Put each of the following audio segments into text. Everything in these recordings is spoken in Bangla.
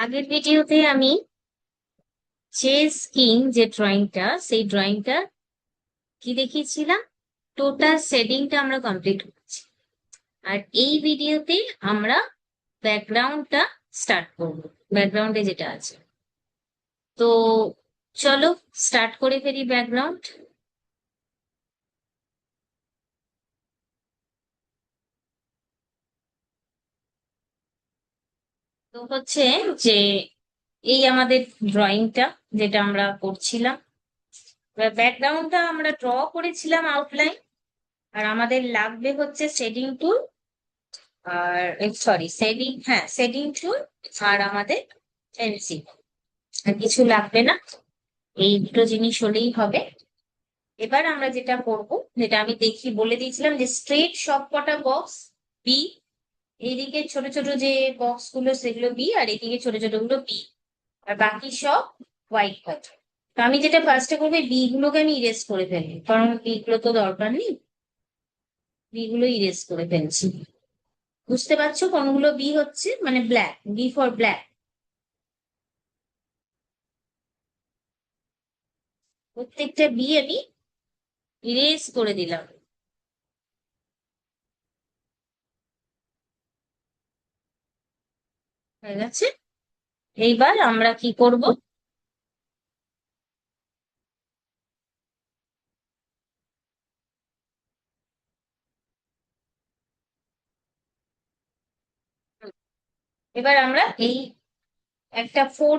আগের ভিডিওতে আমি চেস কিং যে ড্রয়িংটা সেই ড্রয়িংটা কি দেখিয়েছিলাম, টোটাল শেডিংটা আমরা কমপ্লিট করছি। আর এই ভিডিওতে আমরা ব্যাকগ্রাউন্ডটা স্টার্ট করব, ব্যাকগ্রাউন্ডে যেটা আছে। তো চলো স্টার্ট করে ফেলি ব্যাকগ্রাউন্ড। তো হচ্ছে যে এই আমাদের ড্রয়িংটা যেটা আমরা করছিলাম, ব্যাকগ্রাউন্ডটা আমরা ড্র করেছিলাম আউটলাইন। আর আমাদের লাগবে হচ্ছে শেডিং টুল, আর সরি শেডিং, হ্যাঁ শেডিং টুল, আর আমাদের পেন্সিল। আর কিছু লাগবে না, এই দুটো জিনিস হলেই হবে। এবার আমরা যেটা করব, যেটা আমি বলে দিয়েছিলাম যে স্ট্রেট সব কটা বক্স বি, এইদিকে ছোট ছোট যে বক্স গুলো সেগুলো বি, আর এদিকে ছোট ছোট গুলো বি, আর বাকি সব হোয়াইট হোয়াইট। তো আমি যেটা ফার্স্টে করবো, বি গুলোকে আমি ইরেজ করে ফেলবো, কারণ বি গুলো তো দরকার নেই। বি গুলো ইরেজ করে ফেলছি। বুঝতে পারছো কোনগুলো বি হচ্ছে, মানে ব্ল্যাক, বি ফর ব্ল্যাক। প্রত্যেকটা বি আমি ইরেজ করে দিলাম। হয়ে গেছে। এইবার আমরা কি করব, এবার আমরা এই একটা ফোর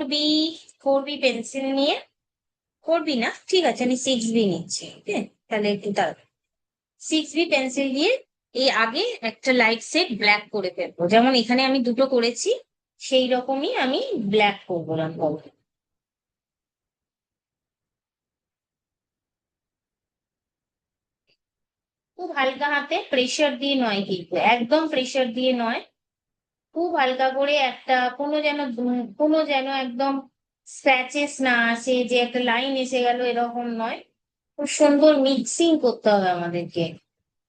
বি পেন্সিল নিয়ে, ফোর বি না, ঠিক আছে আমি সিক্স বি নিচ্ছি, হ্যাঁ তাহলে একটু তাড়াতাড়ি। সিক্স বি পেন্সিল দিয়ে এই আগে একটা লাইট শেড ব্ল্যাক করে ফেলবো, যেমন এখানে আমি দুটো করেছি সেই রকমই আমি ব্ল্যাক করবো রঙ। খুব হালকা হাতে, প্রেসার দিয়ে নয় কিন্তু, একদম প্রেসার দিয়ে নয়। খুব হালকা করে একটা, কোনো যেন একদম স্ক্র্যাচেস না আসে, যে একটা লাইন এসে গেল এরকম নয়। খুব সুন্দর মিক্সিং করতে হবে আমাদেরকে,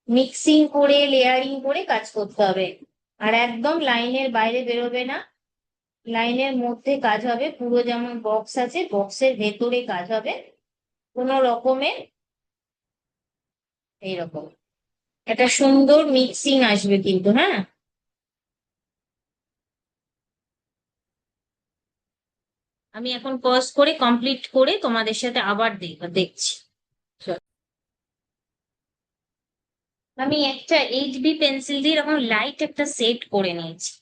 মিক্সিং করে লেয়ারিং করে কাজ করতে হবে। আর একদম লাইনের বাইরে বেরোবে না, লাইনের মধ্যে কাজ হবে, পুরো যেমন বক্স আছে বক্সের ভেতরে কাজ হবে। কোনো রকমের এইরকম একটা সুন্দর মিক্সিং আসবে কিন্তু, হ্যাঁ। আমি এখন পজ করে কমপ্লিট করে তোমাদের সাথে আবার দেখছি। আমি একটা এইচ বি পেন্সিল দিয়ে এরকম লাইট একটা সেট করে নিয়েছি।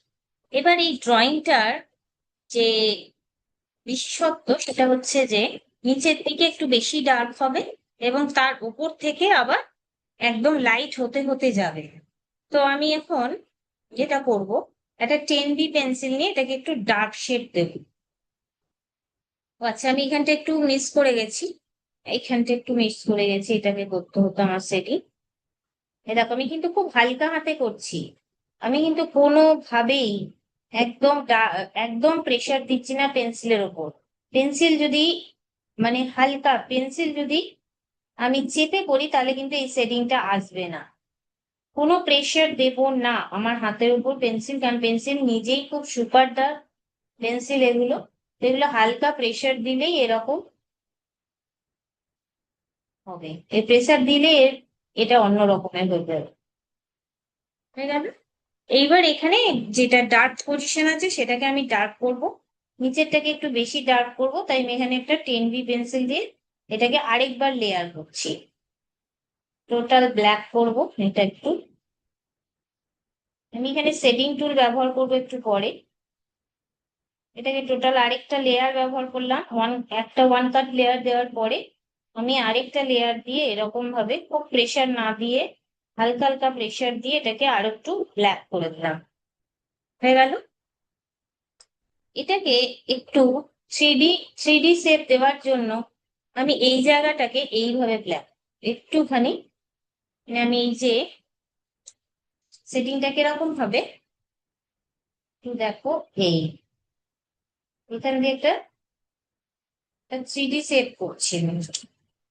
এবার এই ড্রয়িংটার যে বিশেষত্ব সেটা হচ্ছে যে নিচের দিকে একটু বেশি ডার্ক হবে, এবং তার উপর থেকে আবার একদম লাইট হতে হতে যাবে। তো আমি এখন যেটা করব, একটা 10B পেন্সিল নিয়ে এটাকে একটু ডার্ক শেড দেবো। ও আচ্ছা, আমি এখানটা একটু মিস করে গেছি, এইখানটা একটু মিস করে গেছি, এটাকে করতে হতো আমার সেটিং। এ দেখো আমি কিন্তু খুব হালকা হাতে করছি, আমি কিন্তু কোনোভাবেই একদম প্রেসার দিচ্ছি না পেন্সিলের ওপর। পেন্সিল যদি হালকা পেন্সিল যদি আমি চেপে করি তাহলে কিন্তু এই শেডিংটা আসবে না। কোনো প্রেসার দেব না আমার হাতের উপর পেন্সিল, কারণ পেন্সিল নিজেই খুব সুপার ডার্ক পেন্সিল এগুলো। এগুলো হালকা প্রেসার দিলেই এরকম হবে, এই প্রেসার দিলে এটা অন্য রকমের হয়ে যাবে। হয়ে গেল। এইবার এখানে যেটা ডার্ক পজিশন আছে সেটাকে আমি ডার্ক করব, নিচেরটাকে একটু বেশি ডার্ক করব, তাই আমি এখানে একটা 10B পেন্সিল দিয়ে এটাকে আরেকবার লেয়ার করছি। টোটাল ব্ল্যাক করব এটা একটু। আমি এখানে শেডিং টুল ব্যবহার করব একটু পরে। এটাকে টোটাল আরেকটা লেয়ার ব্যবহার করলাম, একটা ওয়ান কাট লেয়ার দেওয়ার পরে আমি আরেকটা লেয়ার দিয়ে এরকম ভাবে খুব প্রেসার না দিয়ে, হালকা হালকা প্রেসার দিয়ে এটাকে আরো একটু ব্ল্যাক করে দিলাম। হয়ে গেল। এটাকে একটু থ্রিডি থ্রিডি শেপ দেওয়ার জন্য আমি এই জায়গাটাকে এইভাবে ব্ল্যাক একটুখানি, আমি এই যে সেটিংটা কিরকম হবে একটু দেখো, এই এখান দিয়ে একটা থ্রিডি শেপ করছি আমি।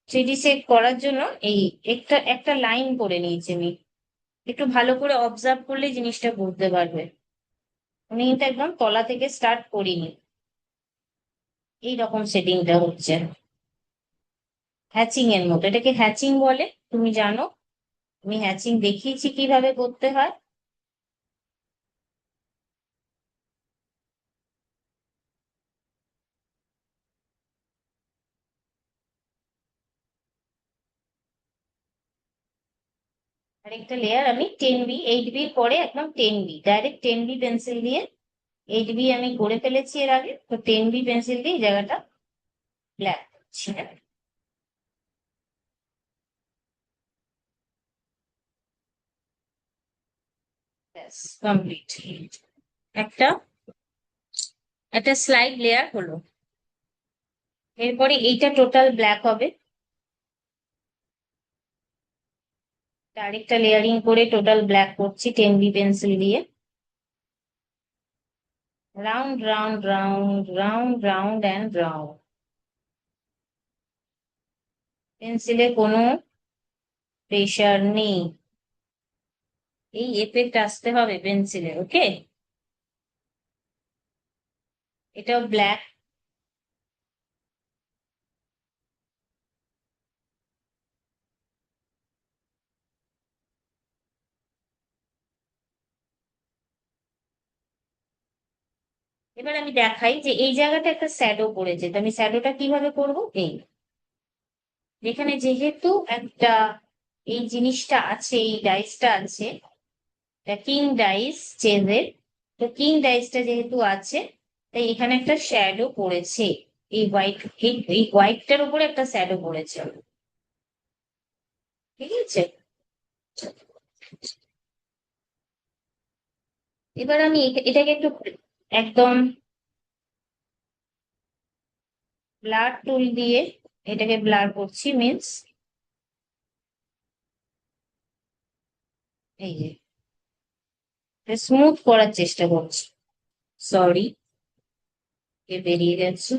থ্রিডি শেপ করার জন্য এই একটা একটা লাইন করে নিয়েছি আমি। একটু ভালো করে অবজার্ভ করলে জিনিসটা বুঝতে পারবে। আমি কিন্তু একদম তলা থেকে স্টার্ট করিনি। এইরকম শেডিংটা হচ্ছে, হ্যাচিং এর মতো। এটাকে হ্যাচিং বলে, তুমি জানো। আমি হ্যাচিং দেখিয়েছি কিভাবে করতে হয়। আরেকটা লেয়ার আমি 10B, 8B পরে একদম 10B, ডাইরেক্ট 10B পেন্সিল দিয়ে 8B আমি করে ফেলেছি এর আগে, তো 10B পেন্সিল দিয়ে এই জায়গাটা ব্ল্যাক করছি। ব্যাস কমপ্লিট। একটা একটা স্লাইড লেয়ার হলো। এরপরে এইটা টোটাল ব্ল্যাক হবে। আরেকটা লেয়ারিং করে টোটাল ব্ল্যাক করছি 10B পেন্সিল দিয়ে। Round round round round round and round. পেন্সিলে কোনো প্রেশার নেই, এই এফেক্ট আসতে হবে পেন্সিলে, ওকে। এটাও ব্ল্যাক। এবার আমি দেখাই যে এই জায়গাটা একটা শ্যাডো পড়েছে, তো আমি শ্যাডোটা কিভাবে করব। এই যেখানে যেহেতু একটা এই জিনিসটা আছে, এই ডাইসটা আছে, এটা কিং ডাইস চেজের, তো কিং ডাইসটা যেহেতু আছে, তাই এখানে একটা শ্যাডো পড়েছে। এই হোয়াইট, এই হোয়াইটটার উপরে একটা শ্যাডো পড়েছে, ঠিক আছে। এবার আমি এটাকে একটু একদম ব্লার টুল দিয়ে এটাকে ব্লার করছি, মিন্স এই যে স্মুথ করার চেষ্টা করছি। সরি, এ বেরিয়ে গেছে।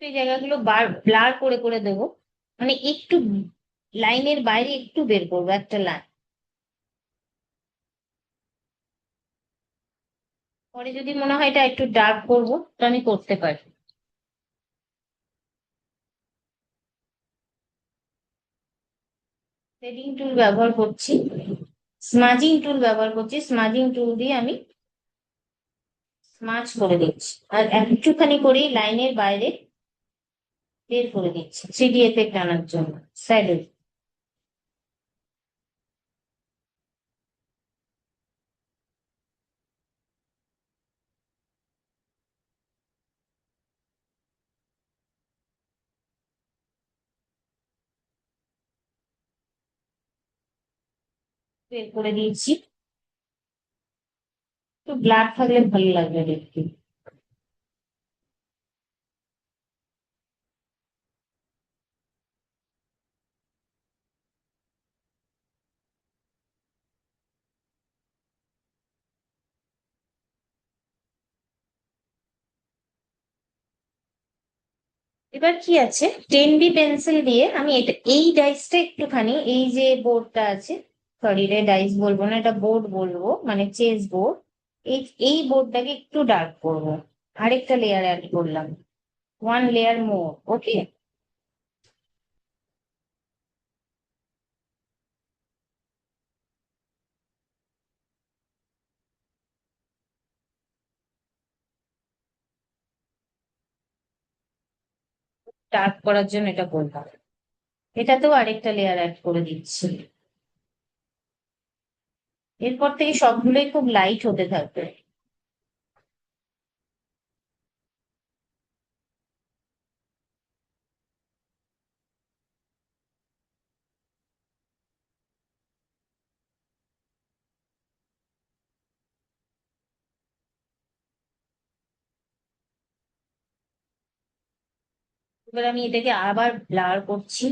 তো এই জায়গাগুলো ব্লার করে করে দেবো, মানে একটু লাইনের বাইরে একটু বের করবো একটা লাইন। পরে যদি মনে হয় এটা একটু ডার্ক করবো, তো আমি করতে পারি। শেডিং টুল ব্যবহার করছি, স্মাজিং টুল ব্যবহার করছি, স্মাজিং টুল দিয়ে আমি স্মাজ করে দিচ্ছি, আর একটুখানি করেই লাইনের বাইরে বের করে দিচ্ছি 3D এফেক্ট আনার জন্য সাইডে। বের করে দিয়েছি, একটু ব্লাড থাকলে ভালো লাগবে দেখতে। এবার কি আছে, 10B পেন্সিল দিয়ে আমি এটা এই ডাইসটা একটুখানি, এই যে বোর্ডটা আছে, সরি রে ডাইস বলবো না, এটা বোর্ড বলবো, মানে চেস বোর্ড, এই এই বোর্ডটাকে একটু ডার্ক করবো। আরেকটা লেয়ার অ্যাড করলাম, ওয়ান লেয়ার মোর, ওকে। ডার্ক করার জন্য এটা করলাম। এটাতেও আরেকটা লেয়ার অ্যাড করে দিচ্ছি। এরপর থেকে সবগুলোই খুব লাইট হতে থাকবে। এবার আমি এটাকে আবার ব্লার করছি।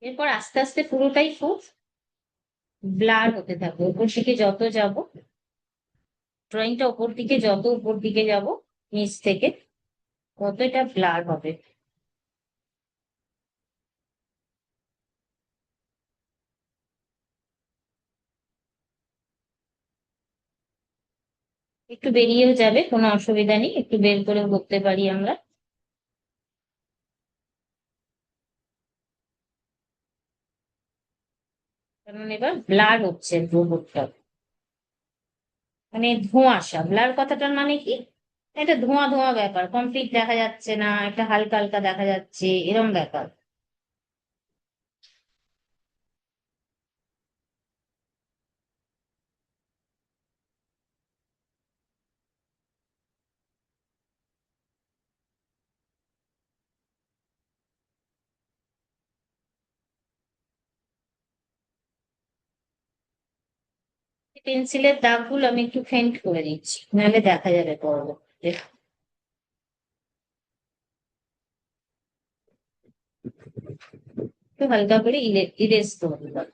এরপর আস্তে আস্তে পুরোটাই খুব ব্লার হতে থাকবে। উপর দিকে যত যাব, ড্রয়িংটা উপর দিকে যত উপর দিকে যাব নিচ থেকে, তত এটা ব্লার হবে। একটু বেরিয়েও যাবে, কোনো অসুবিধা নেই, একটু বের করেও করতে পারি আমরা। কারণ এবার ব্লার হচ্ছে রোবটটা, মানে ধোঁয়াশা। ব্লার কথাটার মানে কি, এটা ধোঁয়া ধোঁয়া ব্যাপার, কমপ্লিট দেখা যাচ্ছে না, একটা হালকা হালকা দেখা যাচ্ছে, এরম ব্যাপার। পেন্সিলের দাগগুলো আমি একটু ফেন্ট করে দিচ্ছি, নাহলে দেখা যাবে পরবর্তীতে। একটু হালকা করে ইরেজ করে দিলাম।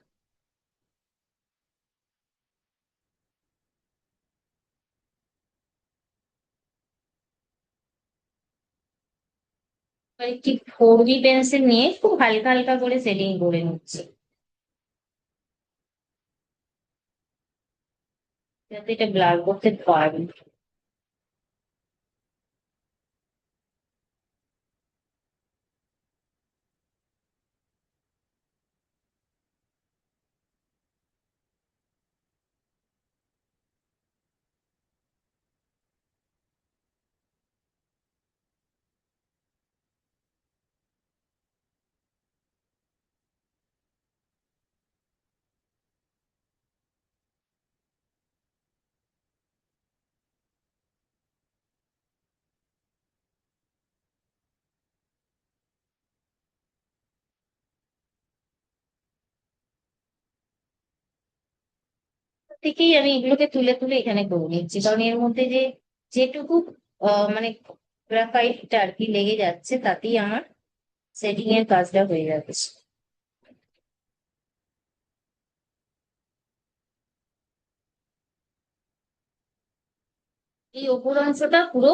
এবার একটি 4B পেন্সিল নিয়ে খুব হালকা হালকা করে শেডিং করে নিচ্ছি, যাতে এটা ব্লার করতে পারবে। থেকেই আমি এগুলোকে তুলে তুলে এখানে করে নিচ্ছি, কারণ এর মধ্যে যে যেটুকু মানে গ্রাফাইটটা আর কি লেগে যাচ্ছে, তাতেই আমার সেটিং এর কাজটা হয়ে যাচ্ছে। এই ওপর অংশটা পুরো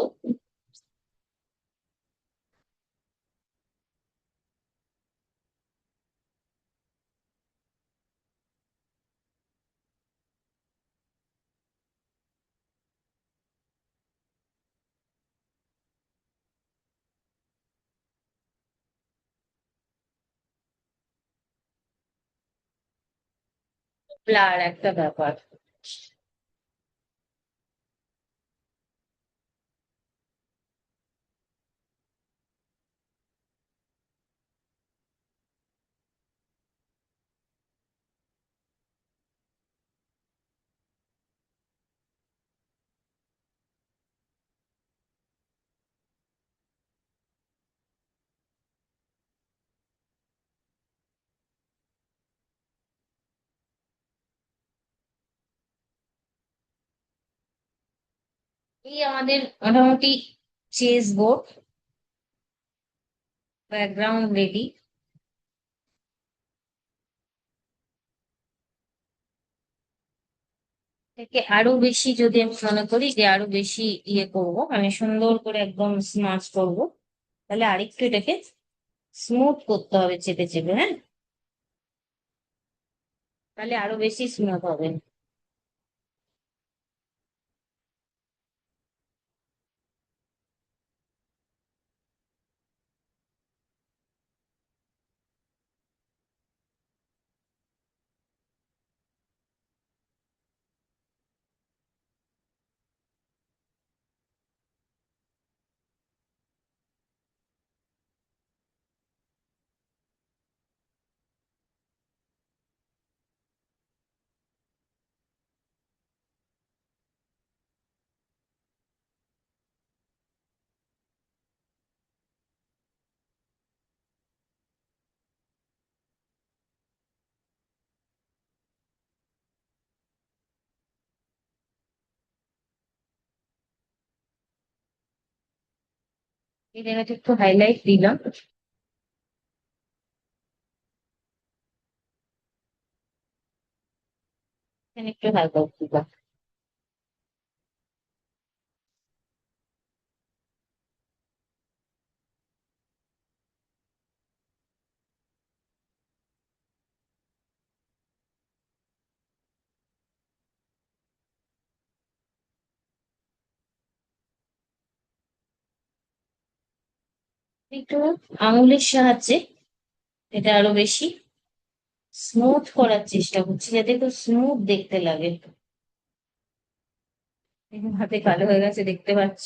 ব্লার একটা ব্যাপার। এই আমাদের মোটামুটি চেস বোর্ড ব্যাকগ্রাউন্ড রেডি। এটাকে আরো বেশি যদি আমি মনে করি যে আরো বেশি ইয়ে করব, মানে সুন্দর করে একদম স্মাচ করব, তাহলে আরেকটু এটাকে স্মুথ করতে হবে চেপে চেপে, হ্যাঁ, তাহলে আরো বেশি স্মুথ হবে। এই জায়গাটা একটু হাইলাইট দিলাম। এখানে একটু হাইলাইট দিলাম। একটু আঙুলের সাহায্যে এটা আরো বেশি স্মুথ করার চেষ্টা করছি, যাতে খুব স্মুথ দেখতে লাগে। এখন হাতে কালো হয়ে গেছে, দেখতে পাচ্ছ।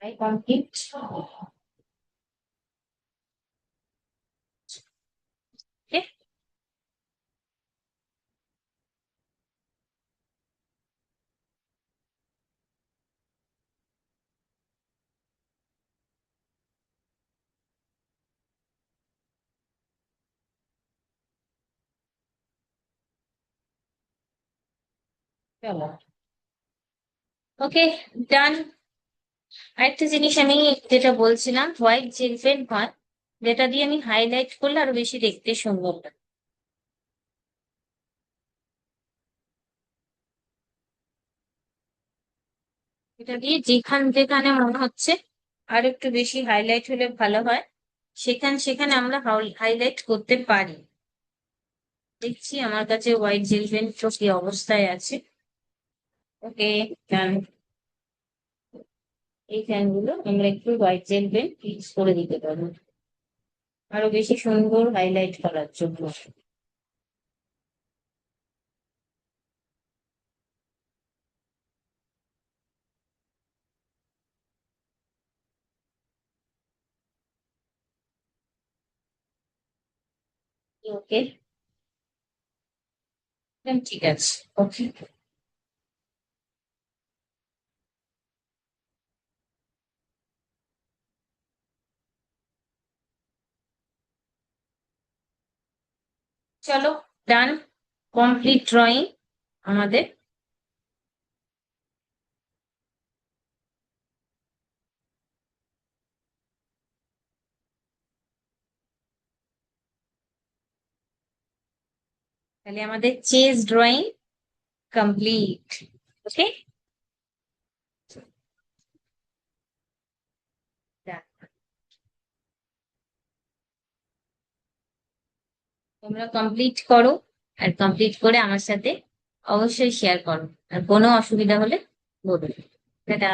প্রায় কমপ্লিট। চলো, ওকে, ডান। আরেকটা জিনিস আমি যেটা বলছিলাম, হোয়াইট জেল পেন হয়, যেটা দিয়ে আমি হাইলাইট করলে আরো বেশি দেখতে সুন্দর লাগে। এটা দিয়ে যেখান যেখানে মনে হচ্ছে আর একটু বেশি হাইলাইট হলে ভালো হয়, সেখানে সেখানে আমরা হাইলাইট করতে পারি। দেখছি আমার কাছে হোয়াইট জেল পেন তো কি অবস্থায় আছে। ওকে, ডান। এই ফ্যান গুলো আমরা একটু হোয়াইট জেল পেন ইউজ করে দিতে পারবো আরো বেশি সুন্দর হাইলাইট করার জন্য। ওকে, ঠিক আছে। ওকে, চলো, ডান। কমপ্লিট ড্রয়িং আমাদের। তাহলে আমাদের চেস ড্রয়িং কমপ্লিট। ওকে, তোমরা কমপ্লিট করো, আর কমপ্লিট করে আমার সাথে অবশ্যই শেয়ার করো, আর কোনো অসুবিধা হলে বলবে। টাটা।